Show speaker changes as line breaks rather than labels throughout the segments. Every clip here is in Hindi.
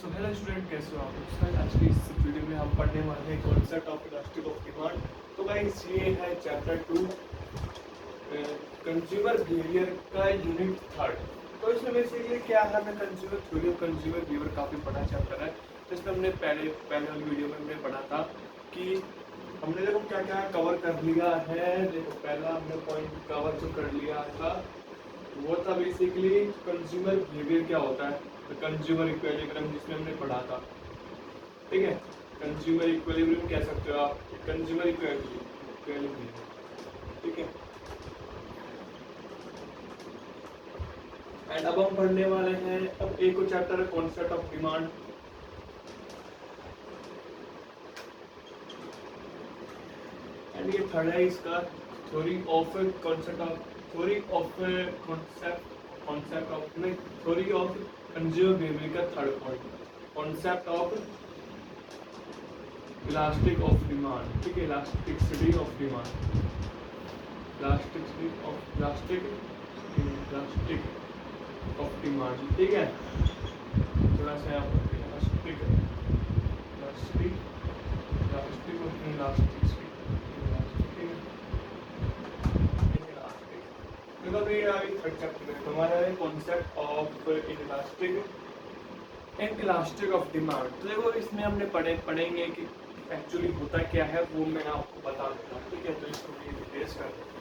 सो हेलो स्टूडेंट, कैसे हो आप लोग? सर आज की इस वीडियो में हम पढ़ने वाले हैं concept of elastic of demand. तो गाइस ये है चैप्टर 2 कंज्यूमर बिहेवियर का यूनिट थर्ड। तो इसमें बेसिकली क्या है, हमें कंज्यूमर थ्योरी और कंज्यूमर बिहेवियर काफ़ी बड़ा चैप्टर है। तो इसमें हमने पहले वाली वीडियो में हमने पढ़ा था कि हमने देखो क्या क्या कवर कर लिया है। देखो पहला हमने पॉइंट कवर जो कर लिया था वो था बेसिकली कंज्यूमर बिहेवियर क्या होता है, तो कंज्यूमर इक्विलिब्रियम जिसमें हमने पढ़ा था। ठीक है, कंज्यूमर इक्विलिब्रियम कह सकते हो आप, कंज्यूमर इक्विलिब्रियम। ठीक है, एंड अब हम पढ़ने वाले हैं अब एक और चैप्टर है कॉन्सेप्ट ऑफ डिमांड। एंड ये थर्ड है इसका theory of concept of concept of नहीं थ्योरी ऑफ कंज्यूमर बिहेवियर का third point concept of elastic of demand. ठीक है, elasticity of demand, elasticity of demand. ठीक है, थोड़ा सा यहाँ पर इलास्टिक इलास्टिक इलास्टिक और इलास्टिसिटी मतलब ये अभी थर्ड चैप्टर में हमारा है concept of elastic of demand. तो देखो इसमें हमने पढ़ेंगे कि एक्चुअली होता क्या है, वो मैं आपको बता देता हूँ। ठीक है, तो इसको डिटेल्स कर देते हैं।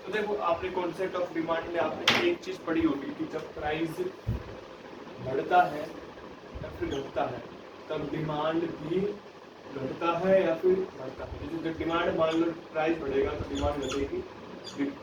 तो देखो आपने कॉन्सेप्ट ऑफ डिमांड में आपने एक चीज पढ़ी होगी कि जब प्राइस बढ़ता है या फिर घटता है तब डिमांड भी घटता है या फिर बढ़ता है। जैसे डिमांड मान लो प्राइस बढ़ेगा तो डिमांड घटेगी,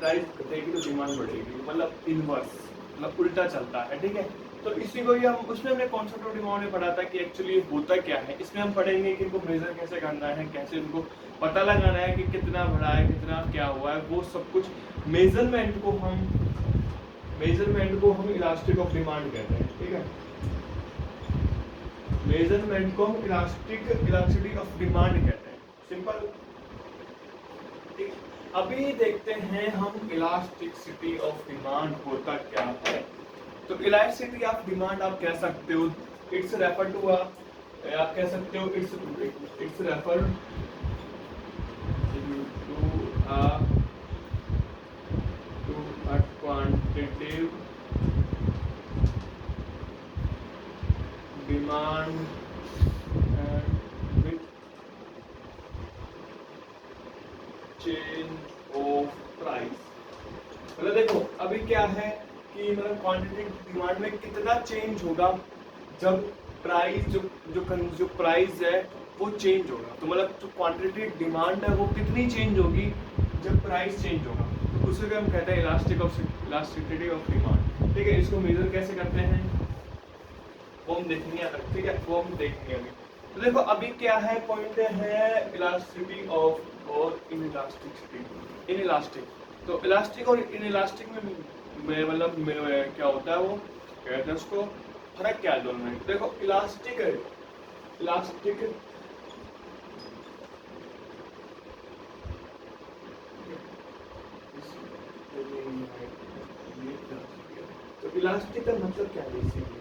प्राइस घटेगी तो डिमांड बढ़ेगी, मतलब इनवर्स, मतलब उल्टा चलता है। ठीक है, तो इसी को ही हम उसमें हमने कॉन्सेप्ट ऑफ डिमांड में पढ़ा था कि एक्चुअली होता क्या है। इसमें हम पढ़ेंगे कि इनको मेजर कैसे करना है, कैसे उनको पता लगाना है कि कितना बढ़ा है, कितना क्या हुआ है, वो सब कुछ मेजरमेंट को हम इलास्टिक ऑफ डिमांड कहते हैं। ठीक है, मेजरमेंट को हम इलास्टिसिटी ऑफ डिमांड कहते हैं, सिंपल। ठीक, अभी देखते हैं हम इलास्टिसिटी ऑफ डिमांड होता क्या है। तो इलास्टिसिटी ऑफ डिमांड आप कह सकते हो इट्स रेफर टू आप कह सकते हो it's refer to a quantitative demand with change of price. मतलब देखो अभी क्या है कि मतलब क्वांटिटेटिव डिमांड में कितना चेंज होगा जब प्राइस जो प्राइस है वो चेंज होगा। तो मतलब जो क्वांटिटेटिव डिमांड है वो कितनी चेंज होगी जब प्राइस चेंज होगा, तो उसे हम कहते हैं इलास्टिसिटी ऑफ डिमांड। ठीक है, इसको मेजर कैसे करते हैं वो हम देखेंगे अगर। ठीक है, वो हम देखेंगे अभी। तो देखो अभी क्या है, पॉइंट है इलास्टिसिटी ऑफ और इनइलास्टिक। तो इलास्टिक और इनइलास्टिक में मतलब क्या होता है, वो कहते हैं उसको फर्क क्या है दोनों में। देखो इलास्टिक तो इलास्टिक का मतलब क्या है बेसिकली,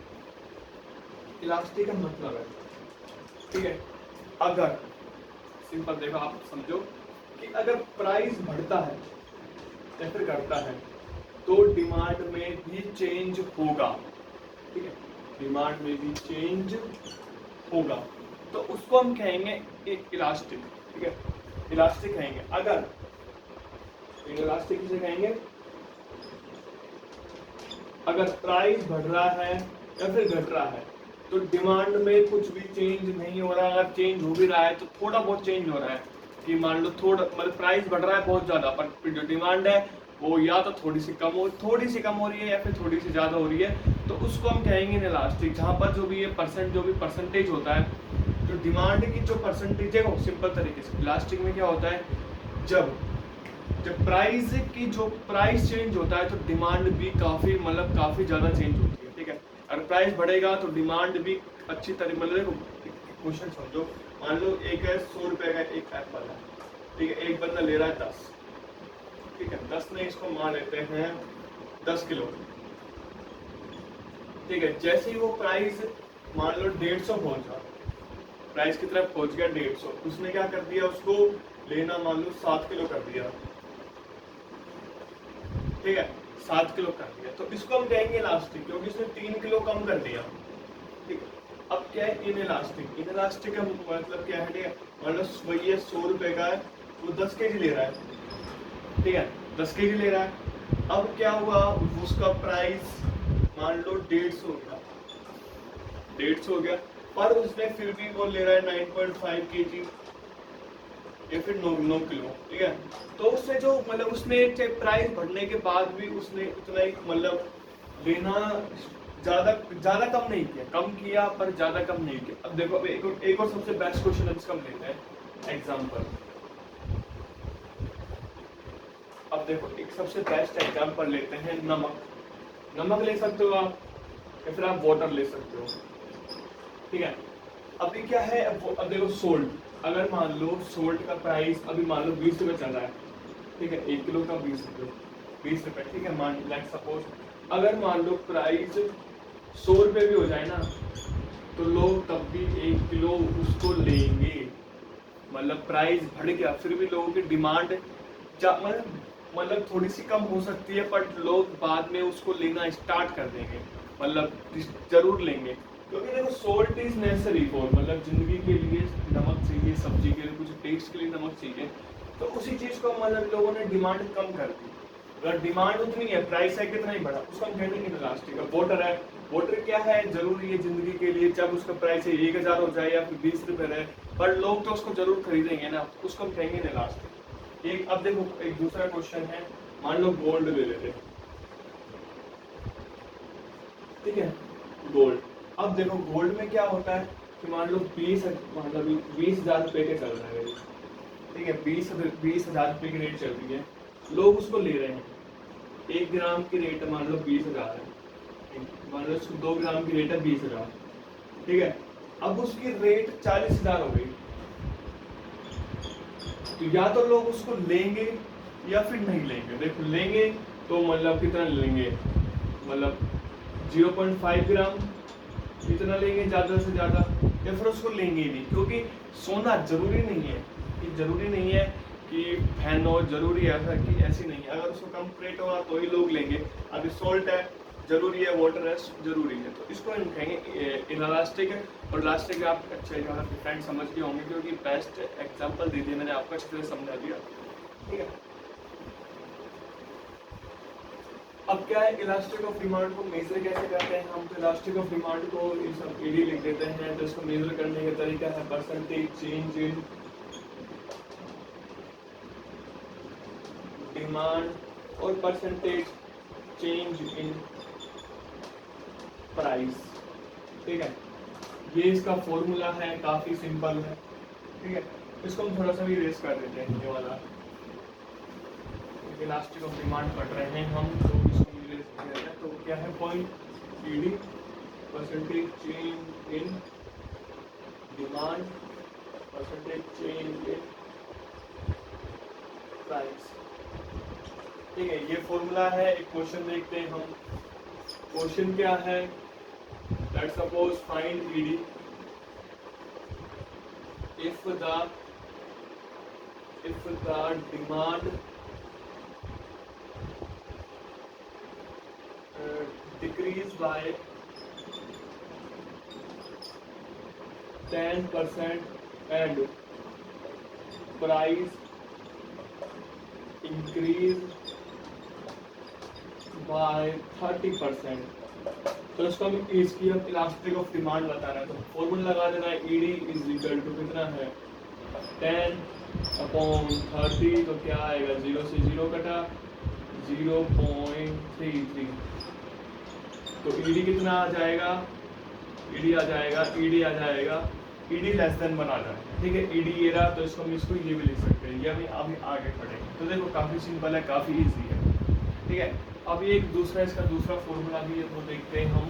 इलास्टिक का मतलब है, ठीक है, अगर सिंपल देखो आप समझो कि अगर प्राइस बढ़ता है या फिर घटता है तो डिमांड में भी चेंज होगा। ठीक है, डिमांड में भी चेंज होगा, तो उसको हम कहेंगे इलास्टिक। ठीक है, इलास्टिक कहेंगे। अगर इलास्टिक किसे कहेंगे, अगर प्राइस बढ़ रहा है या फिर घट रहा है तो डिमांड में कुछ भी चेंज नहीं हो रहा है। अगर चेंज हो भी रहा है तो थोड़ा बहुत चेंज हो रहा है कि मान लो थोड़ा मतलब प्राइस बढ़ रहा है बहुत ज्यादा, पर जो डिमांड है वो या तो थोड़ी सी कम हो रही है या फिर थोड़ी सी ज्यादा हो रही है, तो उसको हम कहेंगे इनइलास्टिक। जहाँ पर जो भी परसेंटेज होता है, जो डिमांड की जो परसेंटेज है वो सिंपल तरीके से इलास्टिक में क्या होता है, जब प्राइस चेंज होता है तो डिमांड भी काफी ज्यादा चेंज होती है। ठीक है, अगर प्राइस बढ़ेगा तो डिमांड भी अच्छी तरह मतलब देखो क्वेश्चन समझो, मान लो एक है 100 रुपए का एक एप्पल है। ठीक है, एक बंदा ले रहा है 10। ठीक है, 10 में इसको मान लेते हैं 10 किलो। ठीक है, जैसे ही वो प्राइस मान लो 150 पहुंचा, प्राइस की तरफ पहुंच गया 150, उसने क्या कर दिया, उसको लेना मान लो 7 किलो कर दिया, ठीक है, 7 किलो कर दिया, तो इसको हम कहेंगे इलास्टिक, क्योंकि इसने 3 किलो कम कर दिया, ठीक है। अब क्या है इन इलास्टिक, इन इलास्टिक का मतलब क्या है, ठीक है, मतलब वही है 100 रुपए का है, वो 10 केजी ले रहा है, ठीक है, 10 केजी ले रहा है। अब क्या हुआ, उसका प्राइस मान लो 150 हो गया, 150 हो गया, पर उसने फिर भी वो ले रहा है 9.5 केजी या फिर 9 किलो, ठीक है। तो उसने जो मतलब उसने प्राइस बढ़ने के बाद भी उसने उतना ही मतलब लेना ज्यादा कम नहीं किया, कम किया पर ज्यादा कम नहीं किया। अब देखो एक और सबसे बेस्ट क्वेश्चन हम लेते हैं एग्जाम्पल। अब देखो एक सबसे बेस्ट एग्जाम्पल लेते हैं, नमक ले सकते हो आप या फिर आप वाटर ले सकते हो, ठीक है। अभी क्या है, अब देखो सोल्ट, अगर मान लो सोल्ट का प्राइस अभी मान लो 20 रुपए चल रहा है, ठीक है, 1 किलो का 20 रुपए, ठीक है, मान लाइक सपोज अगर मान लो प्राइस 100 रुपए भी हो जाए ना, तो लोग तब भी 1 किलो उसको लेंगे, मतलब प्राइस बढ़ गया फिर भी लोगों की डिमांड मतलब थोड़ी सी कम हो सकती है, पर लोग बाद में उसको लेना स्टार्ट कर देंगे, मतलब जरूर लेंगे, क्योंकि देखो सोल्ट इज नेसेसरी फॉर, मतलब जिंदगी के लिए नमक चाहिए, सब्जी के लिए, कुछ टेस्ट के लिए नमक चाहिए, तो उसी चीज को मतलब लोगों ने डिमांड कम कर दी। अगर डिमांड उतनी है, प्राइस है कितना ही बढ़ा, उसको हम कहेंगे इलास्टिक। अब वाटर है, वाटर क्या है, जरूरी है जिंदगी के लिए, जब उसका प्राइस 1000 हो जाए या फिर 20 रुपए रहे, पर लोग तो उसको जरूर खरीदेंगे ना, उसको हम कहेंगे इलास्टिक। एक अब देखो एक दूसरा क्वेश्चन है, मान लो गोल्ड ले लेते, ठीक है, गोल्ड। अब देखो गोल्ड में क्या होता है कि मान लो 20,000 रुपए के चल रहा है, ठीक है, 20,000 रुपए की रेट चल रही है, लोग उसको ले रहे हैं, 1 ग्राम की रेट मान लो 20,000 है, मान लो 2 ग्राम की रेट है 20,000, ठीक है। अब उसकी रेट 40,000 हो गई, तो या तो लोग उसको लेंगे या फिर नहीं लेंगे। देखो लेंगे तो मतलब कितना लेंगे, मतलब 0.5 ग्राम इतना लेंगे ज्यादा से ज्यादा, या फिर उसको लेंगे ही नहीं, क्योंकि सोना जरूरी नहीं है कि फैन हो, जरूरी है ऐसा कि ऐसी नहीं है, अगर उसको कम रेट होगा तो ही लोग लेंगे। अभी सोल्ट है जरूरी है, वाटर है जरूरी है, तो इसको हम कहेंगे इलास्टिक है। और इलास्टिक आप अच्छे फ्रेंड समझ गए होंगे, क्योंकि बेस्ट एग्जांपल दे दिया मैंने आपको, अच्छे से समझा दिया, ठीक है। अब क्या है, इलास्टिक ऑफ डिमांड को मेजर कैसे करते हैं हम, तो इलास्टिक ऑफ डिमांड को सब ईडी लिख देते हैं, तो इसको मेजर करने का तरीका है परसेंटेज चेंज इन डिमांड और परसेंटेज चेंज इन प्राइस, ठीक है। ये इसका फॉर्मूला है, काफी सिंपल है, ठीक है। इसको हम थोड़ा सा भी रेस कर देते हैं, ये वाला इलास्टिक ऑफ डिमांड पढ़ रहे हैं हम, तो इसको भी रेस कर देते हैं। तो क्या है, point ED percentage change in demand percentage change in price, ठीक है, ये फॉर्मूला है। एक क्वेश्चन देखते हैं हम, क्वेश्चन क्या है, let's suppose find ED if the demand decrease by 10% and price increase by 30%, तो इसको हम इसकी हम इलास्टिक ऑफ डिमांड बता रहे हैं, तो फॉर्मूला लगा देना है, ईडी इज इक्वल टू कितना है 10/30, तो क्या आएगा, 0 से 0 कटा 0.33, तो ईडी कितना आ जाएगा, ईडी आ जाएगा ईडी लेस देन 1 आ जाएगा, ठीक है। ईडी ये रहा, तो इसको हम इसको ये भी लिख सकते हैं, ये अभी आगे पढ़ेंगे। तो देखो काफी सिंपल है, काफी इजी है, ठीक है। अब ये एक दूसरा इसका दूसरा फॉर्मूला भी है, वो देखते हैं हम।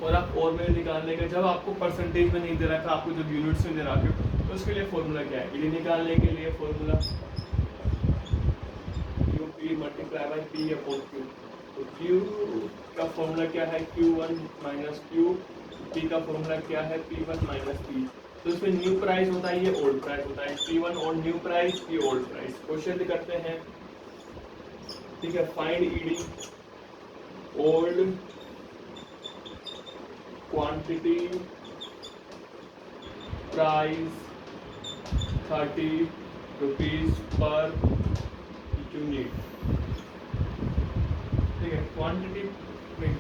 और आप और में निकालने का, जब आपको परसेंटेज में नहीं दे रखा, आपको जब यूनिट्स में दे रखे हो, तो उसके लिए फॉर्मूला क्या है, ईडी निकालने के लिए formula UP multiply by P upon Q, तो Q का फॉर्मूला क्या है, Q1 माइनस Q, P का फॉर्मूला क्या है, P1 माइनस P। तो इसमें न्यू प्राइस होता है, ये ओल्ड प्राइस होता है, P1 और न्यू प्राइस, ये ओल्ड प्राइस। क्वेश्चन करते हैं, ठीक है। Find ED old quantity price 30 rupees per unit, ठीक है। क्वांटिटी में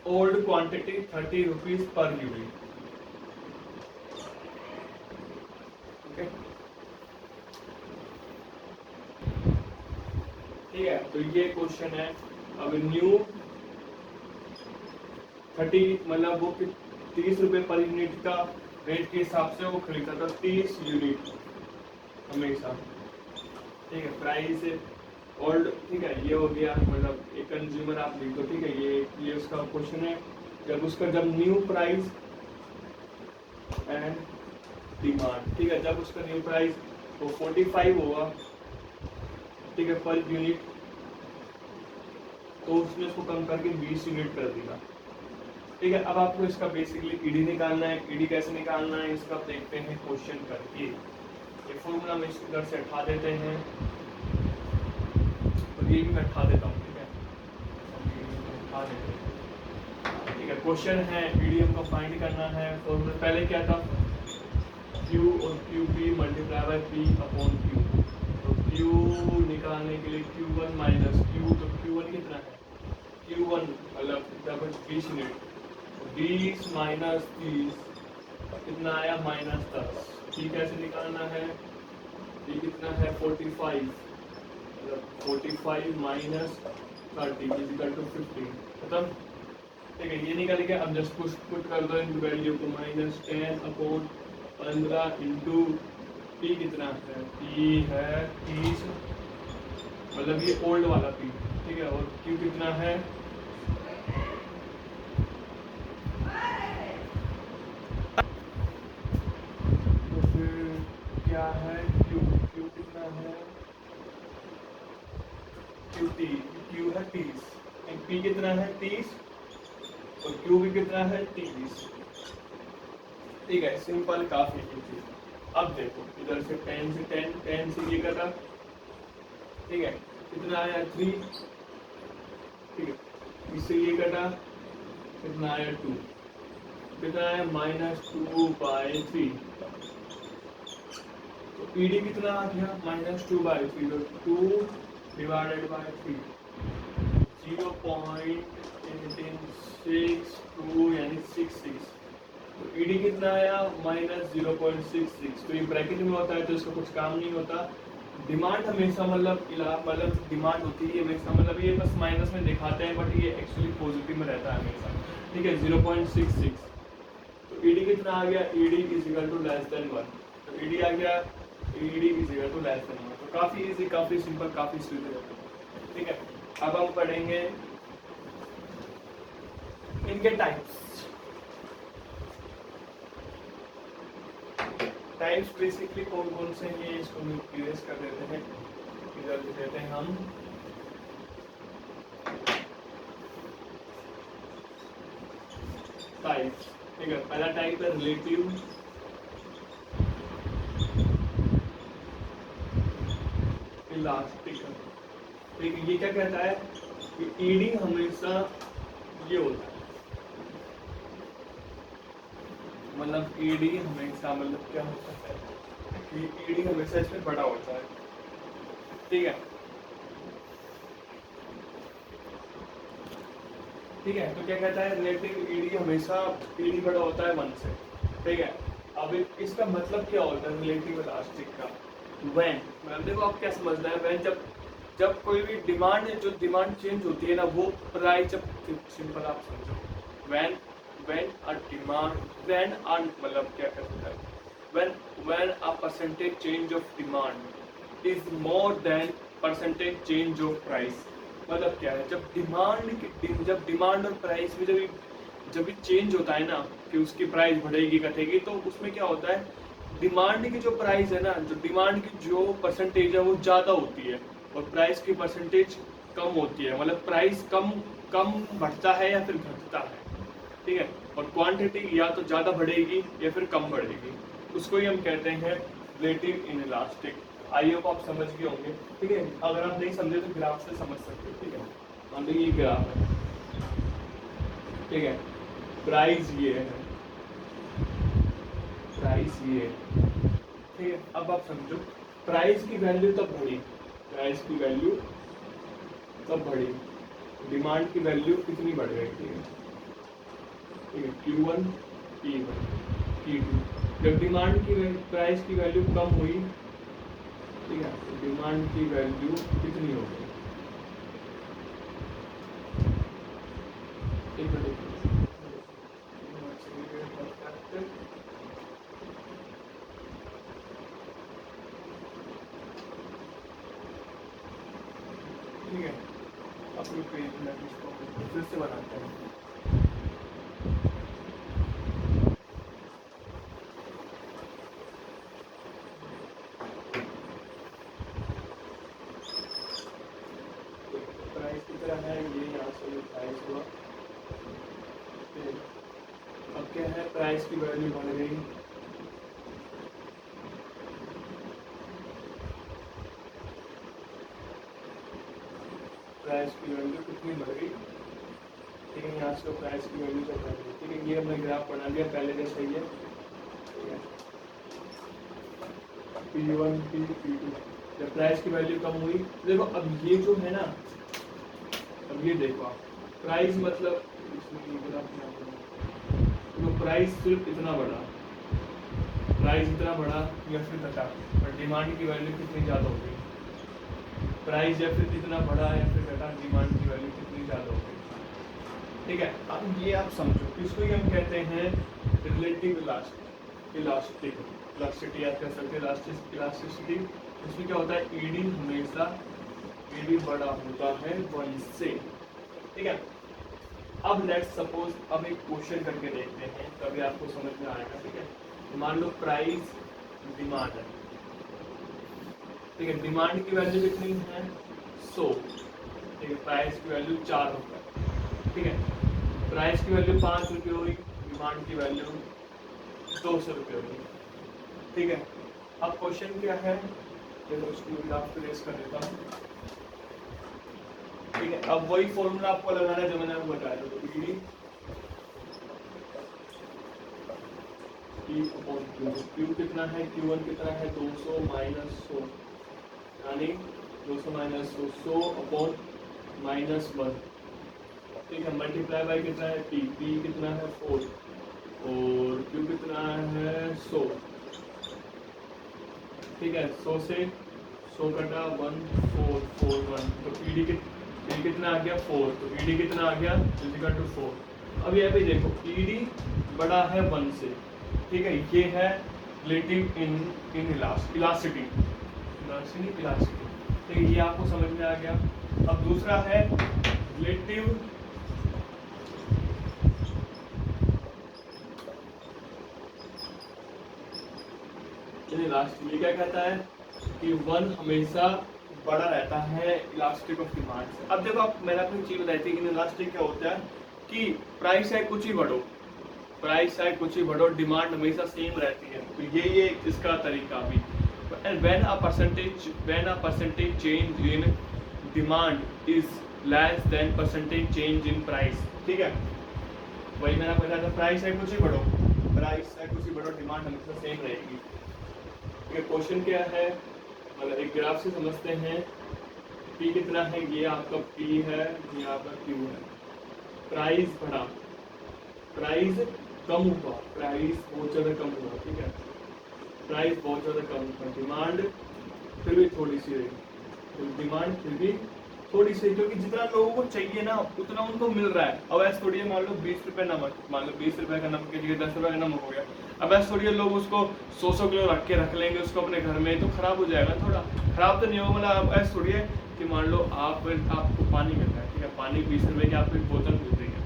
old quantity 30 rupees per unit, okay, ठीक है। तो ये क्वेश्चन है। अब न्यू 30 मतलब वो 30 रुपए पर यूनिट का रेट के हिसाब से वो खरीदता था 30 यूनिट हमेशा, ठीक है। प्राइस ओल्ड, ठीक है, ये हो गया, मतलब एक कंज्यूमर आप लिखो, ठीक है। ये उसका क्वेश्चन है। जब न्यू प्राइस एंड डिमांड, ठीक है, जब उसका न्यू प्राइस वो 45 होगा, ठीक है, पर यूनिट, तो उसने उसको कम करके 20 यूनिट कर दिया, ठीक है। अब आपको इसका बेसिकली ईडी निकालना है। ईडी कैसे निकालना है इसका देखते हैं क्वेश्चन करके। ये फॉर्मूला में इधर से हटा देते हैं और ये भी मैं हटा देता हूँ, ठीक है, हटा देते हैं, ठीक है। क्वेश्चन है ईडी हमको फाइंड करना है। फॉर्मूला पहले क्या था, Q और QP multiply by P upon Q। तो Q निकालने के लिए Q1 माइनस Q, तो Q1 कितना है, Q1 मतलब 20 यूनिट, 20 माइनस 30 कितना आया, माइनस 10। ठीक है, ऐसे निकालना है। ये कितना है 45, मतलब 45 माइनस 30 इक्वल टू 15, खत्म, ठीक है। ये निकल गया। अब जस्ट पुट कर दो इनकी वैल्यू को, माइनस 10 अपॉन 15 इंटू पी कितना है, पी है 30, मतलब ये ओल्ड वाला पी, ठीक है। और क्यू कितना है, तो फिर क्या है, क्यू क्यू कितना है, क्यू टी, क्यू है 30, पी कितना है 30 और क्यू भी कितना है 30, ठीक है। सिंपल, काफी इजी। अब देखो इधर से 10 से 10 से ये कटा, ठीक है, कितना आया 3, ठीक है। इससे ये कटा, कितना आया 2, कितना आया -2/3। तो ईडी कितना आ गया -2/3, तो 2 डिवाइडेड बाय 3, 0.186 यानी 66। तो ईडी कितना आया -0.66। तो ये ब्रैकेट में होता है तो इसका कुछ काम नहीं होता। डिमांड हमेशा मतलब डिमांड होती है हमेशा, मतलब ये बस माइनस में दिखाते हैं बट ये एक्चुअली पॉजिटिव में रहता है हमेशा, ठीक है, 0.66। तो ईडी कितना आ गया, ED is equal to less than 1। तो ईडी आ गया, ED is equal to less than 1। तो काफी इजी, काफी सिंपल, काफी सीधे, ठीक है। अब हम पढ़ेंगे इनके टाइप्स। टाइप्स बेसिकली कौन कौन से हैं, इसको इरेज कर देते हैं, इधर लिख देते हैं हम। टाइप्स, ठीक है। पहला टाइप है रिलेटिव, इलास्टिक, ठीक है। ये क्या कहता है कि ईडी हमेशा ये होता है, मतलब ईडी हमेशा, मतलब क्या होता है कि ईडी हमेशा इसमें बड़ा होता है, ठीक है, ठीक है। तो क्या कहता है, रिलेटिव ईडी हमेशा ईडी बड़ा होता है 1 से, ठीक है। अब इसका मतलब क्या होता है रिलेटिव इलास्टिक का, व्हेन, मतलब देखो आप क्या समझना है, व्हेन जब कोई भी डिमांड, जो डिमांड चेंज होती है ना, वो प्राइस, जब सिंपल आप समझो, व्हेन अ डिमांड, मतलब क्या कर सकता है, when a percentage change of demand is more than percentage change of price. मतलब क्या है, जब डिमांड और प्राइस में जब भी चेंज होता है ना, कि उसकी प्राइस बढ़ेगी घटेगी, तो उसमें क्या होता है, डिमांड की जो प्राइस है ना, जो डिमांड की जो परसेंटेज है वो ज़्यादा होती है, और प्राइस की परसेंटेज कम होती है, मतलब प्राइस कम कम बढ़ता है या फिर घटता है, ठीक है। और क्वांटिटी या तो ज़्यादा बढ़ेगी या फिर कम बढ़ेगी, उसको ही हम कहते हैं रिलेटिव इनइलास्टिक। आई होप आप समझ गए होंगे, ठीक है। अगर आप नहीं समझे तो ग्राफ से समझ सकते हो, ठीक है। मान लो ये ग्राफ है, ठीक है, प्राइस ये है, प्राइस ये है, ठीक है। अब आप समझो प्राइस की वैल्यू तब बढ़ी, प्राइस की वैल्यू तब बढ़ी, डिमांड की वैल्यू कितनी बढ़ गई, ठीक है, ठीक है, Q1 P1 P2। जब डिमांड की प्राइस की वैल्यू कम हुई, ठीक है, डिमांड की वैल्यू कितनी हो गई, ठीक है, ठीक है। अपनी पेज में इसको फिर से बनाते हैं। प्राइस की तरह है ये, यहाँ से प्राइस हुआ, अब क्या है, प्राइस की वैल्यू बढ़ गई, प्राइस की वैल्यू कितनी बढ़ गई, ठीक है, यहाँ से प्राइस की वैल्यू से बढ़ गई, ठीक है। ये हमने ग्राफ बना दिया पहले जैसा ही है, ठीक है, P1 P2। जब प्राइस की वैल्यू कम हुई, देखो अब ये जो है ना, अब ये देखो आप, प्राइस मतलब तो प्राइस सिर्फ इतना बढ़ा, प्राइस इतना बढ़ा या फिर घटा, पर डिमांड की वैल्यू कितनी ज़्यादा हो गई, प्राइस या फिर कितना बढ़ा या फिर घटा, डिमांड की वैल्यू कितनी ज़्यादा हो गई, ठीक है। अब ये आप समझो, इसको ही हम कहते हैं रिलेटिव इलास्टिक, इलास्टिसिटी याद कर सकते हैं, इलास्टिसिटी। इसमें क्या होता है, ईडी हमेशा ईडी बड़ा होता है 1 से, ठीक है। अब लेट्स सपोज, अब एक क्वेश्चन करके देखते हैं, तभी आपको समझ में आएगा, ठीक है। मान लो प्राइस डिमांड है, ठीक है, डिमांड की वैल्यू कितनी है 100, ठीक है, प्राइस की वैल्यू 4 रुपये, ठीक है, प्राइस की वैल्यू 5 रुपये हुई, डिमांड की वैल्यू 200 रुपये हुई, ठीक है। अब क्वेश्चन क्या है, चलो इसको ग्राफ ट्रेस कर देता हूँ, ठीक है। अब वही फॉर्मूला आपको लगाना है जो मैंने आपको बताया था, Q कितना है, Q1 कितना है 200 माइनस 100, यानी 200 माइनस 100 अपॉन माइनस 1, ठीक है, मल्टीप्लाई बाई कितना है P कितना है 4 और Q कितना है 100, ठीक है। 100 से 100 कटा 1441, तो PD कितना आ गया 4, तो ED कितना आ गया इक्वल टू 4। अब यहाँ पे देखो ED बड़ा है 1 से, ठीक है, ये है रिलेटिव इलास्टिसिटी, ठीक है, ये आपको समझ में आ गया। अब दूसरा है रिलेटिव इलास्टिक, ये क्या कहता है कि 1 हमेशा बड़ा रहता है इलास्टिक ऑफ डिमांड से। अब देखो आप, मैंने आपको चीज बताई थी कि इलास्टिक क्या होता है कि प्राइस है कुछ ही बढ़ो, प्राइस है कुछ ही बढ़ो, डिमांड हमेशा सेम रहती है, तो ये इसका तरीका भी। And when a percentage change in demand is less than percentage change in price, ठीक है, वही मैंने आपको बताया था, प्राइस है कुछ ही बढ़ो, प्राइस है कुछ ही बढ़ो, डिमांड हमेशा सेम रहेगी। क्वेश्चन क्या है, मतलब एक ग्राफ से समझते हैं, P कितना है, ये आपका P है, ये आपका Q है, प्राइस बढ़ा, प्राइस कम हुआ, प्राइस बहुत ज़्यादा कम हुआ, ठीक है, प्राइस बहुत ज़्यादा कम हुआ, डिमांड फिर भी थोड़ी सी रही, तो डिमांड फिर भी थोड़ी सी, क्योंकि जितना लोगों को चाहिए ना उतना उनको मिल रहा है। अब ऐसे थोड़ी मान लो 20 रुपये नमक, मान लो 20 रुपये का नमक की जगह 10 रुपये का नमक हो गया, अब ऐसे थोड़ी लोग उसको 100 किलो रख लेंगे उसको अपने घर में, तो खराब हो जाएगा, थोड़ा खराब तो नहीं होगा, मतलब ऐसे थोड़ी है कि मान लो आपको पानी मिल रहा है, ठीक है, पानी 20 रुपये की आपको एक बोतल मिल रही है,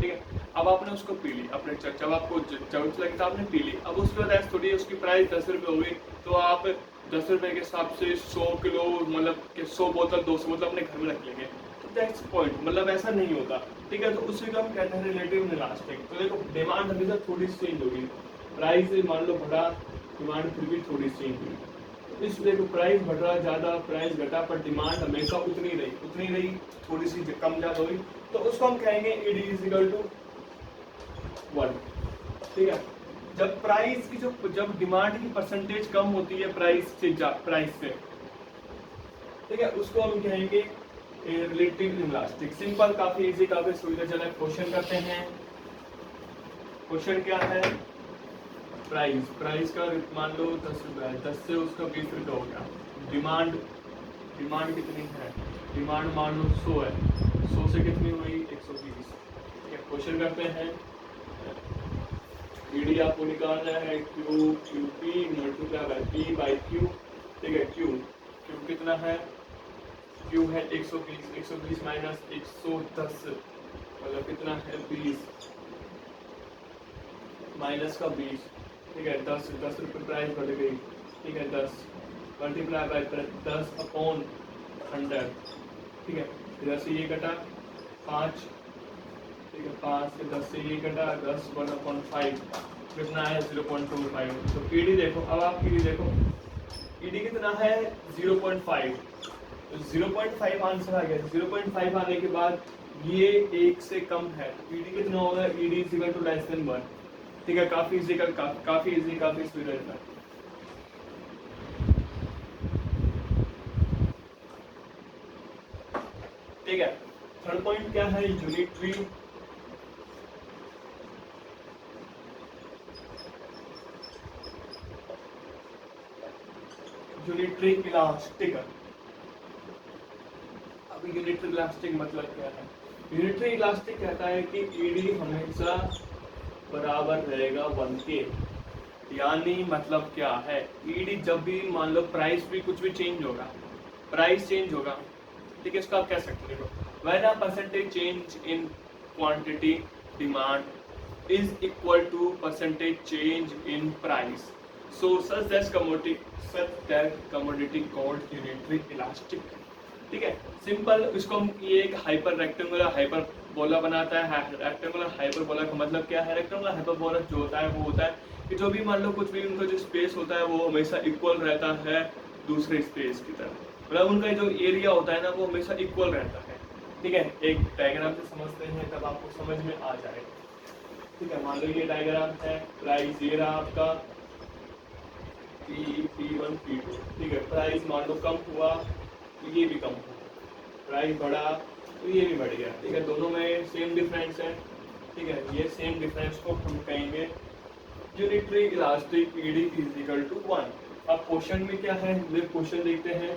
ठीक है, अब आपने उसको पी ली, अपने जब आपको जरूरत लगी तो आपने पी ली, अब उसके बाद ऐसे थोड़ी उसकी प्राइस 10 रुपये हो गई, तो आप 10 रुपए के हिसाब से 100 किलो मतलब कि 100 बोतल 200 बोतल अपने घर में रख लेंगे, तो दैट्स पॉइंट, मतलब ऐसा नहीं होता, ठीक है। तो उसी को हम कहते हैं रिलेटिव इलास्टिक। तो देखो डिमांड हमेशा थोड़ी चेंज होगी, प्राइस मान लो बढ़ा, डिमांड फिर भी थोड़ी चेंज हुई, तो इसलिए तो प्राइस बढ़ा ज़्यादा, प्राइस घटा, पर डिमांड हमेशा उतनी रही, थोड़ी सी कम ज़्यादा हुई, तो उसको हम कहेंगे ईडी इज इक्वल टू 1, ठीक है। जब प्राइस की जब डिमांड की परसेंटेज कम होती है प्राइस से, ठीक है, उसको हम कहेंगे रिलेटिव इलास्टिक। सिंपल, काफी इजी, काफी सुविधाजनक। क्वेश्चन करते हैं। क्वेश्चन क्या है? प्राइस का मान लो 10 रुपये है, 10 से उसका 20 रुपये हो गया। डिमांड कितनी है? डिमांड मान लो 100 है, 100 से कितनी हुई? 120। ठीक है, क्वेश्चन करते हैं। ईडी आपको निकालना है QP multiply by P by Q, ठीक है। Q कितना है? Q है 120, 120 माइनस 110 मतलब कितना है? 20 माइनस का 20, ठीक है। 10 रुपये प्राइस बढ़ गई, ठीक है। 10 मल्टीप्लाई बाय 10 अपॉन 100, ठीक है। इधर से ये कटा 5, ठीक है। 5 से 10 से ये कटा 10, 1/5 कितना है? 0.25। तो ईडी देखो, अब आप ईडी देखो, ईडी कितना है? 0.5। तो 0.5 आंसर आ गया। 0.5 आने के बाद ये 1 से कम है, ईडी कितना होगा? ED is equal to less than 1, ठीक है। काफी इजी, काफी सुविधाजनक। ठीक है। थर्ड पॉइंट क्या है? Unitary elastic. अब यूनिटरी इलास्टिक मतलब क्या है? यूनिटरी इलास्टिक कहता है कि ईडी हमेशा बराबर रहेगा 1 के। यानी मतलब क्या है? ईडी जब भी मान लो प्राइस भी कुछ भी चेंज होगा, ठीक है, इसको आप कह सकते हो when a percentage change in quantity demand is equal to percentage change in price, so such that commodity called unitary elastic. ठीक है, सिंपल। इसको हम ये एक रेक्टेंगुलर हाइपरबोला बनाता है। रेक्टेंगुलर हाइपरबोला का मतलब क्या है? रेक्टेंगुलर हाइपरबोला जो होता है वो होता है कि जो भी मान लो कुछ भी उनका जो स्पेस होता है वो हमेशा इक्वल रहता है दूसरे स्पेस की तरह, मतलब उनका जो एरिया होता है ना वो हमेशा इक्वल रहता है। ठीक है, एक डायग्राम से समझते हैं तब आपको समझ में आ जाएगा। ठीक है, मान लो ये डायग्राम है, प्राइस ये रहा आपका P1 P2। ठीक है, प्राइस मान लो कम हुआ तो ये भी कम हुआ, प्राइस बढ़ा तो ये भी बढ़ गया। ठीक है, दोनों में सेम डिफरेंस है। ठीक है, ये सेम डिफरेंस को हम कहेंगे unitary elastic ED is equal to 1। अब क्वेश्चन में क्या है? क्वेश्चन देखते हैं।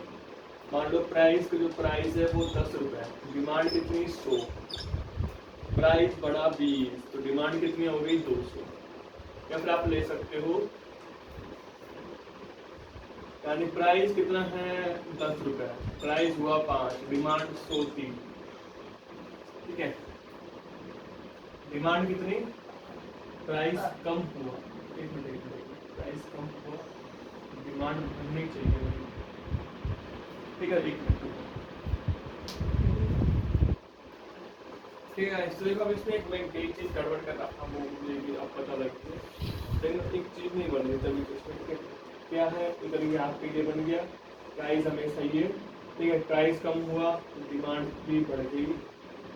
मान लो प्राइस का जो प्राइस है वो 10 रुपये, डिमांड कितनी? 100, प्राइस बढ़ा 20 तो डिमांड कितनी हो गई? 200। या फिर आप ले सकते हो यानी प्राइस कितना है? 10 रुपये, प्राइस हुआ 5, डिमांड 100 थी। ठीक है, डिमांड कितनी? प्राइस कम हुआ, एक मिनट, प्राइस कम हुआ, डिमांड बढ़नी चाहिए। ठीक है, एक मिनट। ठीक है, इस तरह का इसमें एक चीज गड़बड़ कर रहा था, वो मुझे भी अब पता लग गया, लेकिन एक चीज नहीं बन रही तभी तो इसमें। ठीक है, क्या है? इधर ये आपके लिए बन गया, प्राइस हमेशा ये। ठीक है, प्राइस कम हुआ तो डिमांड भी बढ़ गई,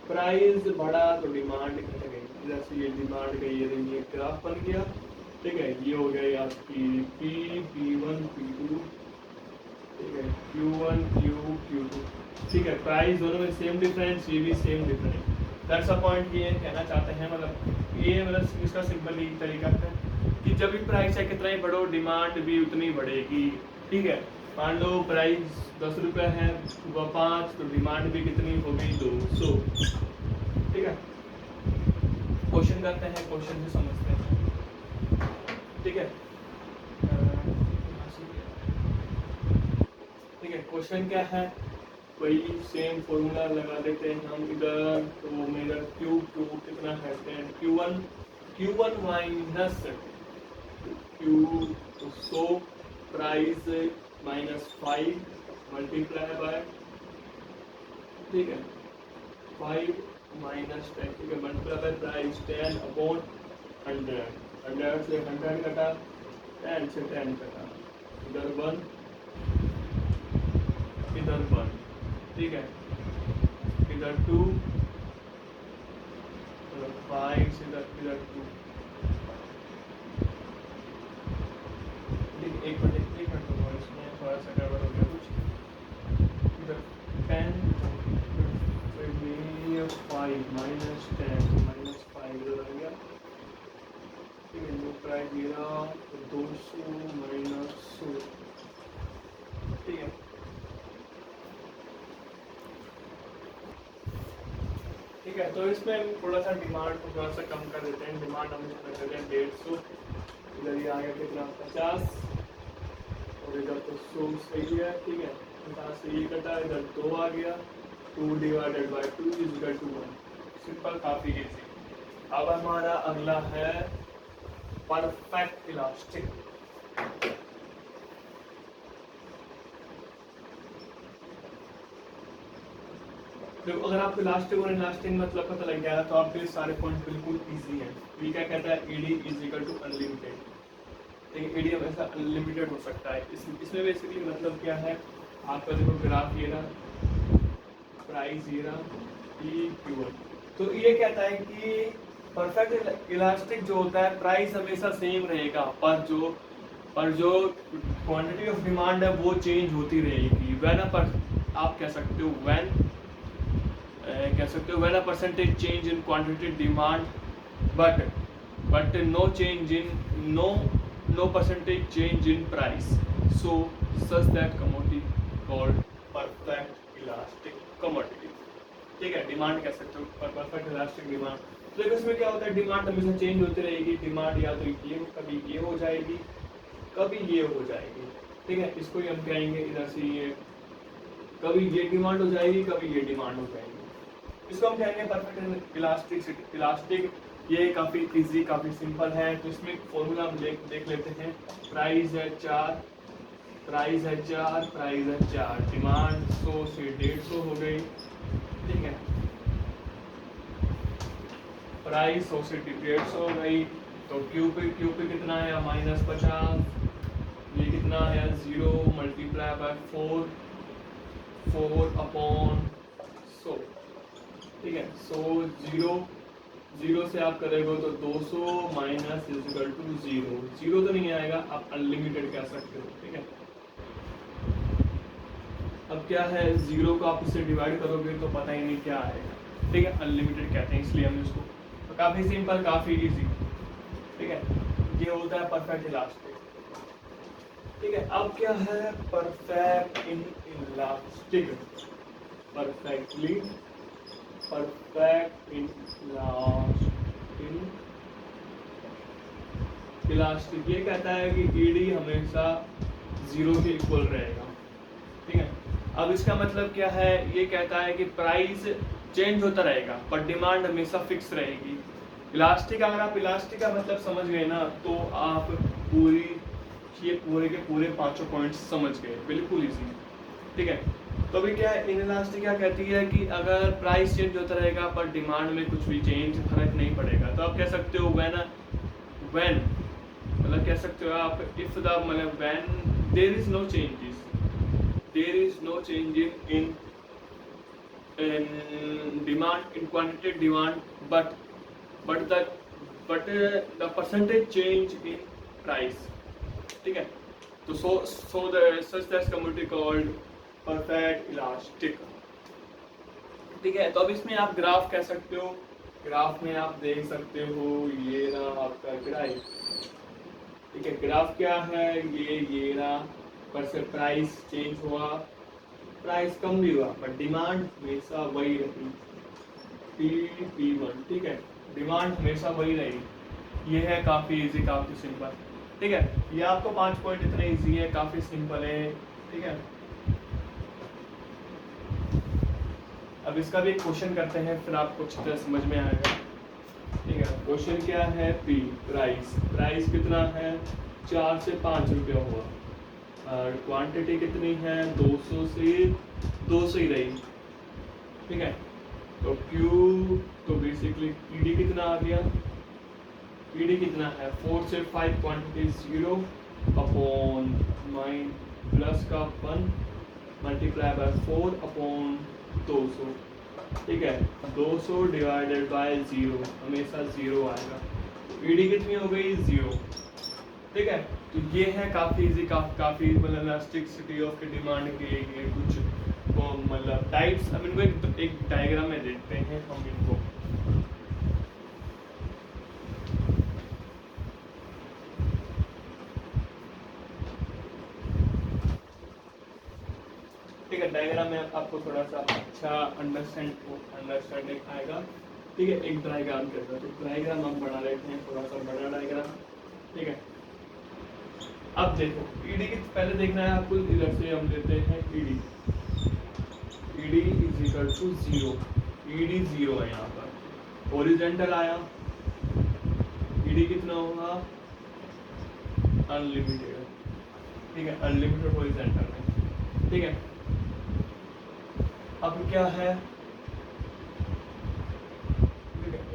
प्राइस बढ़ा तो डिमांड घट गई। इधर से ये डिमांड गई, ये ग्राफ बन गया। ठीक है, ये हो गया आपकी P1 P2, ठीक है, Q1 Q2। ठीक है, प्राइस दोनों में सेम डिफरेंस, ये भी same difference. That's a point. ये कहना चाहते हैं, मतलब ये मतलब इसका सिंपल ही तरीका है कि जब भी प्राइस है कितना ही बढ़ो डिमांड भी उतनी बढ़ेगी। ठीक है, मान लो प्राइस 10 रुपये है, सुबह 5 तो डिमांड भी कितनी हो गई? 200। ठीक है, क्वेश्चन करते हैं, क्वेश्चन से समझते हैं। ठीक है, ठीक है, क्वेश्चन क्या है? वही सेम फॉर्मूला लगा देते हैं हम इधर। तो मेरा Q कितना है? Q1 माइनस Q, तो 100 प्राइस -5 मल्टीप्लाई बाय, ठीक है, 5 माइनस 10, ठीक है, मल्टीप्लाई बाय प्राइस 10 अपॉन 100, 100 से 100 कटा, 10 से 10 कटा, इधर 1 इधर 1, ठीक है, इधर 2 इधर 5 इधर 2, एक मिनट इसमें थोड़ा सा गड़बड़ हो गया कुछ, इधर 10 5 माइनस 10 माइनस 5 इधर आ गया, ठीक है, जो प्राइस दिया 200 माइनस 100, ठीक है, ठीक है। तो इसमें थोड़ा सा डिमांड को थोड़ा सा कम कर देते हैं, डिमांड हम कर देते हैं 150, इधर ये आ गया कितना 50 और इधर तो 100 सही है, ठीक है, 50 से ये कटा, इधर 2 आ गया, 2 divided by 2 is equal to 1, simple, काफी इजी। अब हमारा अगला है परफेक्ट इलास्टिक। तो अगर आपको इलास्टिक और इलास्टिक मतलब पता लग गया तो आपके सारे पॉइंट बिल्कुल इजी हैं। ये क्या कहता है, ED is equal to unlimited, ठीक है, ईडी हमेशा अनलिमिटेड हो सकता है। इसमें बेसिकली मतलब क्या है, आपका देखो ग्राफ ये रहा, प्राइस ये रहा, ई क्यू, तो ये कहता है कि परफेक्ट इलास्टिक जो होता है प्राइस हमेशा सेम रहेगा, पर जो क्वांटिटी ऑफ डिमांड है वो चेंज होती रहेगी। व्हेन आप कह सकते हो when a percentage change in quantity demand but no percentage change in price, so such that commodity called perfect elastic commodity, ठीक है, डिमांड कह सकते हो परफेक्ट इलास्टिक डिमांड। तो देखो इसमें क्या होता है, डिमांड हमेशा चेंज होती रहेगी, डिमांड या तो ये कभी ये हो जाएगी कभी ये हो जाएगी, ठीक है, इसको ही हम कहेंगे इधर से ये, कभी ये डिमांड हो जाएगी कभी ये डिमांड हो जाएगी, इसको हम कहेंगे परफेक्ट इलास्टिक। ये काफ़ी इजी काफ़ी सिंपल है। तो इसमें फॉर्मूला हम देख लेते हैं, प्राइस है 4, प्राइस है 4, डिमांड 100 से 150 हो गई, ठीक है, प्राइस 100 से 150 हो गई, तो क्यू पे कितना है -50, ये कितना है 0 मल्टीप्लाई बाय 4 अपॉन 100, ठीक है, 100 0 से आप करेंगे तो 200 माइनस इज इक्वल टू 0 तो नहीं आएगा, आप अनलिमिटेड कह सकते हो, ठीक है। अब क्या है, 0 को आप इससे डिवाइड करोगे तो पता ही नहीं क्या आएगा, ठीक है, अनलिमिटेड कहते हैं इसलिए हम इसको, तो काफ़ी सिंपल काफ़ी इजी, ठीक है, ये होता है परफेक्ट इलास्टिक, ठीक है। अब क्या है perfect in elastic, perfect in elastic, ये कहता है कि ईडी हमेशा 0 के इक्वल रहेगा, ठीक है। अब इसका मतलब क्या है, ये कहता है कि प्राइस चेंज होता रहेगा पर डिमांड हमेशा फिक्स रहेगी। इलास्टिक, अगर आप इलास्टिक का मतलब समझ गए ना तो आप पूरे के पूरे 5 पॉइंट्स समझ गए, बिल्कुल इजी, ठीक है। तो अभी क्या है, इनइलास्टिक क्या कहती है कि अगर प्राइस चेंज होता रहेगा पर डिमांड में कुछ भी फर्क नहीं पड़ेगा, तो आप कह सकते हो व्हेन मतलब कह सकते हो आप इफ द मतलब when there is no change in demand in quantity demand but the percentage change in price, ठीक है। तो so the such that commodity called perfect elastic, ठीक है। तो अब इसमें आप ग्राफ कह सकते हो, ग्राफ में आप देख सकते हो ये रहा आपका ग्राफ, ठीक है। ग्राफ क्या है, ये रहा, पर से प्राइस चेंज हुआ, प्राइस कम भी हुआ पर डिमांड हमेशा वही रही, P1, ठीक है, डिमांड हमेशा वही रही। ये है काफ़ी इजी काफ़ी सिंपल, ठीक है। ये आपको 5 पॉइंट इतने इजी है, काफ़ी सिंपल है, ठीक है। अब इसका भी एक क्वेश्चन करते हैं फिर आपको अच्छी तरह समझ में आएगा, ठीक है। क्वेश्चन क्या है, P प्राइस कितना है, 4 से 5 रुपया हुआ, और क्वांटिटी कितनी है 200 से 200 ही रही, ठीक है। तो Q तो बेसिकली PD कितना आ गया, PD कितना है 4 से 5 क्वांटिटी 0 अपॉन माइन प्लस का 1 मल्टीप्लाई बाय 4 अपॉन 200, ठीक है। 200 डिवाइडेड बाय 0 हमेशा 0 आएगा, PD कितनी हो गई 0, ठीक है। तो ये है काफ़ी इजी, काफ़ी मतलब इलास्टिसिटी ऑफ डिमांड के लिए कुछ मतलब टाइप्स। अब इनको एक डायग्राम में देखते हैं हम इनको। ठीक है, डायग्राम में आपको थोड़ा सा अच्छा अंडरस्टैंडिंग आएगा, ठीक है। एक डायग्राम के अंदर, तो डायग्राम हम बना लेते हैं, थोड़ा सा बड़ा डायग्राम, ठीक है। अब देखो ईडी की पहले देखना है आपको, इधर से हम लेते हैं ED, ED is equal to 0, ED 0 है यहाँ पर, हॉरिजॉन्टल आया, ईडी कितना होगा अनलिमिटेड, ठीक है, अनलिमिटेड हॉरिजॉन्टल में, ठीक है। अब क्या है,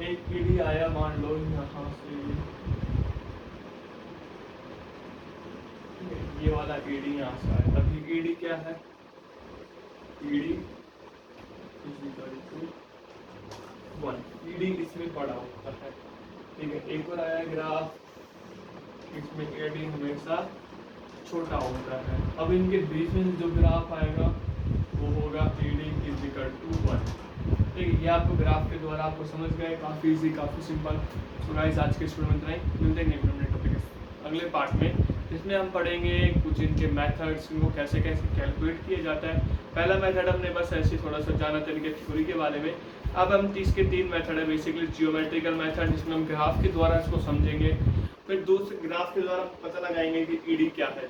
एक ईडी आया मान लो यहाँ से, ये वाला ईडी यहाँ से आया, अभी ईडी क्या है, ईडी इक्वल टू 1, ईडी इसमें पड़ा होता है, ठीक है। एक और आया ग्राफ, इसमें ईडी हमेशा छोटा होता है। अब इनके बीच में जो ग्राफ आएगा वो होगा ईडी इज इक्वल टू 1, ठीक है। ये आपको ग्राफ के द्वारा आपको समझ गए, काफ़ी इजी, काफ़ी सिंपल। सो गाइस आज के स्टूडेंट में इतना ही, मिलते हैं नेक्स्ट टॉपिक अगले पार्ट में, जिसमें हम पढ़ेंगे कुछ इनके मेथड्स, इनको कैसे कैसे कैलकुलेट किया जाता है। पहला मेथड हमने बस ऐसे थोड़ा सा जाना था इनके थ्योरी के बारे में। अब हम इसके 3 मेथड है, बेसिकली जियोमेट्रिकल मेथड जिसमें हम ग्राफ के द्वारा इसको समझेंगे, फिर दूसरे ग्राफ के द्वारा पता लगाएंगे कि ईडी क्या है।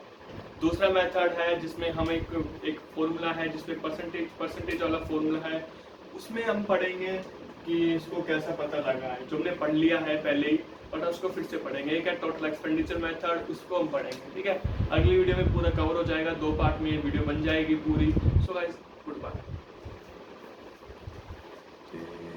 दूसरा मेथड है जिसमें हम एक फॉर्मूला है जिसमें परसेंटेज वाला फॉर्मूला है, उसमें हम पढ़ेंगे कि इसको कैसा पता लगा है, जो हमने पढ़ लिया है पहले ही, बट उसको फिर से पढ़ेंगे। एक है टोटल एक्सपेंडिचर मेथड, उसको हम पढ़ेंगे, ठीक है। अगली वीडियो में पूरा कवर हो जाएगा, 2 पार्ट में ये वीडियो बन जाएगी पूरी। So guys good bye.